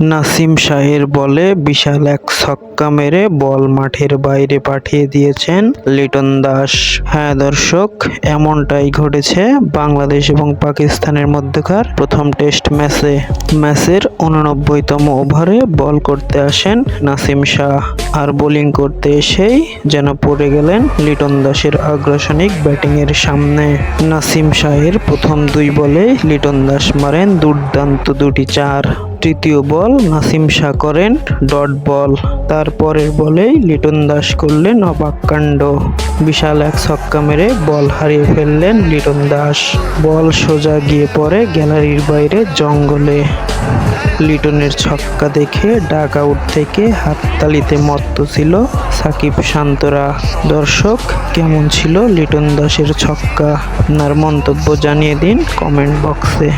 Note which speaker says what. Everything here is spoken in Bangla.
Speaker 1: নাসিম শাহের বলে বিশাল এক ছক্কা মেরে বল মাঠের বাইরে পাঠিয়ে দিয়েছেন লিটন দাস। হ্যাঁ দর্শক, এমনটাই ঘটেছে বাংলাদেশ এবং পাকিস্তানের মধ্যকার প্রথম টেস্ট ম্যাচের 89তম ওভারে বল করতে আসেন নাসিম শাহ, আর বোলিং করতে এসেই যেন পড়ে গেলেন লিটন দাসের আগ্রাসনিক ব্যাটিংয়ের সামনে। নাসিম শাহের প্রথম 2 বলে লিটন দাস মারেন দুর্দান্ত 2টি 4। তৃতীয় বল নাসিম শাহ করেন ডট বল। তারপরের বলেই লিটন দাস করলেন অবাক কাণ্ড, বিশাল এক ছক্কা মেরে বল হারিয়ে ফেললেন লিটন দাস। বল সোজা গিয়ে পড়ে গ্যালারির বাইরে জঙ্গলে। লিটনের ছক্কা দেখে ডাক আউট থেকে হাততালিতে মত্ত ছিল সাকিব শান্তরা। দর্শক, কেমন ছিল লিটন দাসের ছক্কা? আপনার মন্তব্য জানিয়ে দিন কমেন্ট বক্সে।